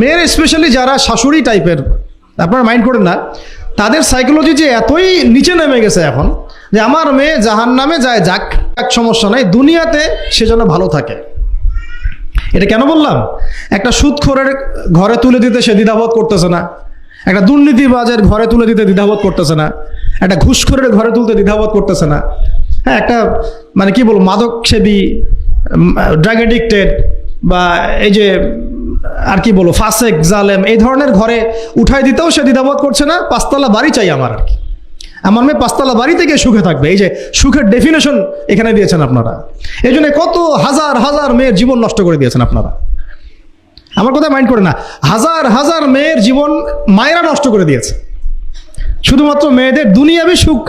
মেয়ের স্পেশালি যারা শাশুড়ি টাইপের, আপনারা মাইন্ড করেন না, তাদের সাইকোলজি যে এতই নিচে নেমে গেছে এখন যে আমার মেয়ে জাহান্নামে যায় যাক, এক সমস্যা নাই, দুনিয়াতে সে যেন ভালো থাকে। এটা কেন বললাম? একটা সুদখোরের ঘরে তুলে দিতে সে দ্বিধাবোধ করতেছে না, একটা দুর্নীতিবাজের ঘরে তুলে দিতে দ্বিধাবোধ করতেছে না, একটা ঘুষখোরের ঘরে তুলতে দ্বিধাবোধ করতেছে না, হ্যাঁ, একটা মানে কি বলবো মাদকসেবী, ড্রাগ এডিক্টেড বা এই যে আর কি বলবো ফাসেক জালেম, এই ধরনের ঘরে উঠাই দিতেও সে দ্বিধাবোধ করছে না। পাঁচতলা বাড়ি চাই আমার, আর কি আমার মেয়ে পাঁচতলা বাড়ি থেকে সুখে থাকবে। এই যে সুখের ডেফিনেশন এখানে দিয়েছেন আপনারা, এই জন্য কত হাজার হাজার মেয়ের জীবন নষ্ট করে দিয়েছেন আপনারা। আমার কথা মাইন্ড করে না, হাজার হাজার মেয়ের জীবন মায়েরা নষ্ট করে দিয়েছে শুধুমাত্র মেয়েদের দুনিয়াবী সুখ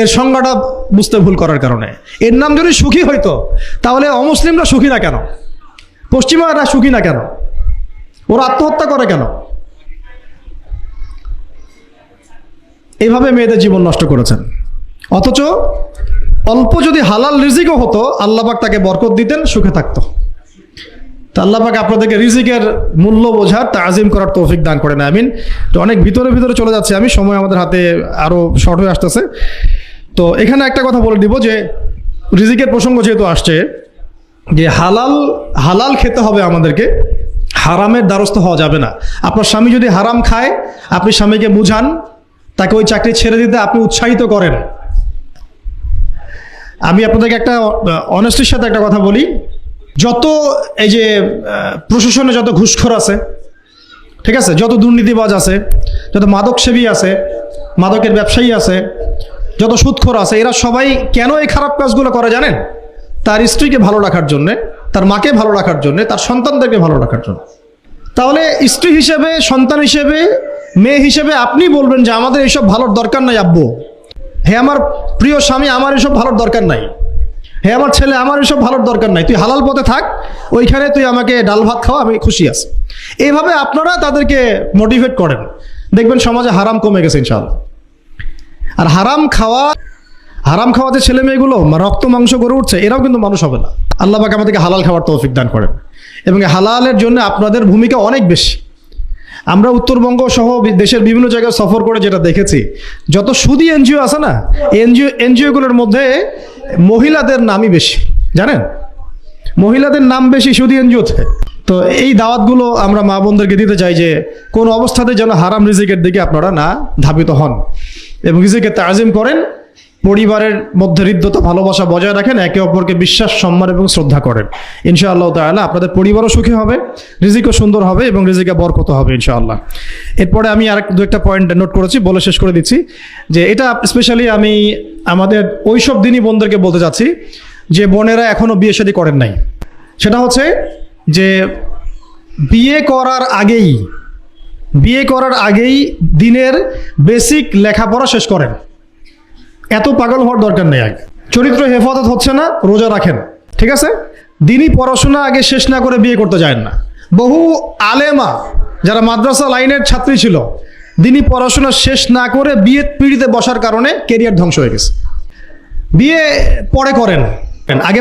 এর সংজ্ঞাটা বুঝতে ভুল করার কারণে। এর নাম যদি সুখী হইতো তাহলে অমুসলিমরা সুখী না কেন, পশ্চিমারা সুখী না কেন, ওরা আত্মহত্যা করে কেন? এইভাবে মেয়েদের জীবন নষ্ট করেছেন। অথচ অল্প যদি হালাল রিজিকও হতো আল্লাহ পাক তাকে বরকত দিতেন, সুখে থাকতো। তা আল্লাহ পাক আপনাদেরকে রিজিকের মূল্য বোঝার, তাজিম করার তৌফিক দান করেন, আমিন। তো অনেক ভিতরে ভিতরে চলে যাচ্ছে আমি, সময় আমাদের হাতে আরও শর্ট হয়ে আসতেছে। তো এখানে একটা কথা বলে দিব যে রিজিকের প্রসঙ্গ যেহেতু আসছে, যে হালাল হালাল খেতে হবে আমাদেরকে, হারামের দ্বারস্থ হওয়া যাবে না। আপনার স্বামী যদি হারাম খায়, আপনি স্বামীকে বুঝান, তাকে ওই চাকরি ছেড়ে দিতে আপনি উৎসাহিত করেন। আমি আপনাদেরকে একটা অনেস্টির সাথে একটা কথা বলি, যত এই যে প্রশাসনে যত ঘুষখোর আছে, ঠিক আছে, যত দুর্নীতিবাজ আছে, যত মাদকসেবী আছে, মাদকের ব্যবসায়ী আছে, যত সুদখোর আছে, এরা সবাই কেন এই খারাপ কাজগুলো করে জানেন? তার স্ত্রীকে ভালো রাখার জন্যে, তার মাকে ভালো রাখার জন্যে, তার সন্তানদেরকে ভালো রাখার জন্য। তাহলে স্ত্রী হিসেবে, সন্তান হিসেবে, মেয়ে হিসেবে আপনি বলবেন যে আমাদের এইসব ভালোর দরকার নাই আব্বু, হে আমার প্রিয় স্বামী আমার এসব ভালোর দরকার নাই, হে আমার ছেলে আমার এসব ভালোর দরকার নাই, তুই হালাল পথে থাক, ওইখানে তুই আমাকে ডাল ভাত খাওয়া, আমি খুশি আছি। এইভাবে আপনারা তাদেরকে মোটিভেট করেন, দেখবেন সমাজে হারাম কমে গেছে ইনশাআল্লাহ। আর হারাম খাওয়াতে ছেলে মেয়েগুলো রক্ত মাংস করে উঠছে, এরাও কিন্তু মানুষ হবে না। আল্লাহ পাক আমাদেরকে হালাল খাওয়ার তৌফিক দান করেন, এবং হালালের জন্য আপনাদের ভূমিকা অনেক বেশি। আমরা উত্তরবঙ্গ সহ দেশের বিভিন্ন জায়গায় সফর করে যেটা দেখেছি, যত সুদী এনজিও আছে না, এনজিওগুলোর মধ্যে মহিলাদের নামই বেশি, জানেন, মহিলাদের নাম বেশি সুদী এনজিওতে। তো এই দাওয়াতগুলো আমরা মা বোনদেরকে দিতে চাই যে কোন অবস্থাতে যেন হারাম রিজিকের দিকে আপনারা না ধাবিত হন, এবং রিজিকের তাজিম করেন, পরিবারের মধ্যে হৃদ্যতা ভালোবাসা বজায় রাখেন, একে অপরকে বিশ্বাস, সম্মান এবং শ্রদ্ধা করেন। ইনশাআল্লাহ তাআলা আপনাদের পরিবারও সুখী হবে, রিজিকও সুন্দর হবে, এবং রিজিকে বরকত হবে ইনশাআল্লাহ। এরপরে আমি দু একটা পয়েন্ট নোট করেছি, বলে শেষ করে দিচ্ছি যে এটা স্পেশালি আমি আমাদের ওইসব দিনই বোনদেরকে বলতে চাচ্ছি যে বোনেরা এখনও বিয়ে শাদী করেন নাই। সেটা হচ্ছে যে বিয়ে করার আগেই দিনের বেসিক লেখাপড়া শেষ করেন। এত পাগল হওয়ার দরকার নেই। আগে চরিত্র হেফাজত হচ্ছে না, রোজা রাখেন, ঠিক আছে, দিনই পড়াশোনা আগে শেষ না করে বিয়ে করতে যায় না। বহু আলেমা যারা মাদ্রাসা লাইনের ছাত্রী ছিল, দিনই পড়াশোনা শেষ না করে বিয়ে পিড়িতে বসার কারণে কেরিয়ার ধ্বংস হয়ে গেছে। বিয়ে পরে করেন, আগে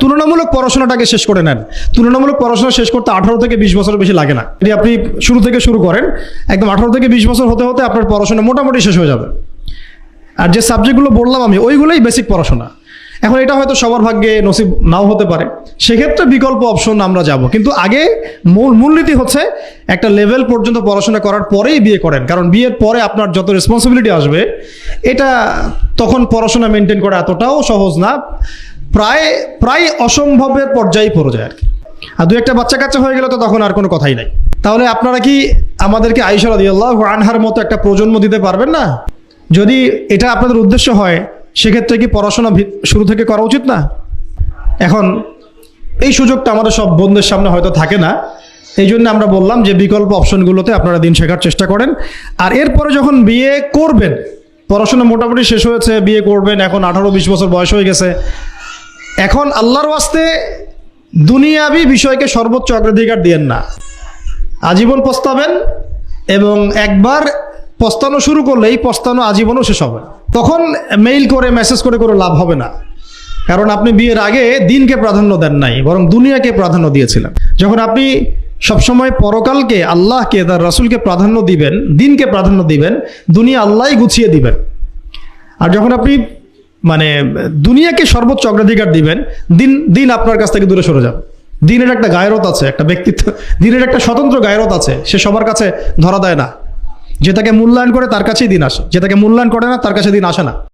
তুলনামূলক পড়াশোনাটাকে শেষ করে নেন। তুলনামূলক পড়াশোনা শেষ করতে 18 থেকে 20 বছর বেশি লাগে না। যদি আপনি শুরু থেকে শুরু করেন, একদম 18 থেকে 20 বছর হতে হতে আপনার পড়াশোনা মোটামুটি শেষ হয়ে যাবে। আর যে সাবজেক্টগুলো বললাম আমি, ওইগুলোই বেসিক পড়াশোনা। এখন এটা হয়তো সবার ভাগ্যে নসিব নাও হতে পারে, সেক্ষেত্রে বিকল্প অপশন আমরা যাব, কিন্তু আগে মূলনীতি হচ্ছে একটা লেভেল পর্যন্ত পড়াশোনা করার পরেই বিয়ে করেন। কারণ বিয়ের পরে আপনার যত রেসপন্সিবিলিটি আসবে, এটা তখন পড়াশোনা মেনটেন করা এতটাও সহজ না, প্রায় অসম্ভবের পর্যায়ে পড়ে যায় আর কি। আর দু একটা বাচ্চা কাচ্চা হয়ে গেলে তো তখন আর কোনো কথাই নাই। তাহলে আপনারা কি আমাদেরকে আয়েশা রাদিয়াল্লাহু আনহার মতো একটা প্রজন্ম দিতে পারবেন না? যদি এটা আপনাদের উদ্দেশ্য হয়, সেক্ষেত্রে কি পড়াশোনা শুরু থেকে করা উচিত না? এখন এই সুযোগটা আমাদের সব বোনদের সামনে হয়তো থাকে না, এই জন্য আমরা বললাম যে বিকল্প অপশনগুলোতে আপনারা দিন শেখার চেষ্টা করেন। আর এরপরে যখন বিয়ে করবেন, পড়াশোনা মোটামুটি শেষ হয়েছে, বিয়ে করবেন, এখন 18-20 বছর বয়স হয়ে গেছে, এখন আল্লাহর ওয়াস্তে দুনিয়াবি বিষয়কে সর্বোচ্চ অগ্রাধিকার দিয়েন না। আজীবন পস্তাবেন, এবং একবার পস্তানো শুরু করলে এই পস্তানো আজীবনও শেষ হবে। তখন মেইল করে মেসেজ করে লাভ হবে না, কারণ আপনি বিয়ের আগে দিনকে প্রাধান্য দেন নাই, বরং দুনিয়াকে প্রাধান্য দিয়েছিলেন। যখন আপনি সবসময় পরকালকে, আল্লাহকে, তার রাসূলকে প্রাধান্য দিবেন, দিনকে প্রাধান্য দিবেন, দুনিয়া আল্লাহই গুছিয়ে দিবেন। আর যখন আপনি মানে দুনিয়াকে সর্বোচ্চ অগ্রাধিকার দিবেন, দিন আপনার কাছ থেকে দূরে সরে যাবে। দিনের একটা গায়রত আছে, একটা ব্যক্তিত্ব, দিনের একটা স্বতন্ত্র গায়রত আছে, সে সবার কাছে ধরা দেয় না। যে তাকে মূল্যায়ন করে তার কাছেই দিন আসে, যে তাকে মূল্যায়ন করে না তার কাছে দিন আসে না।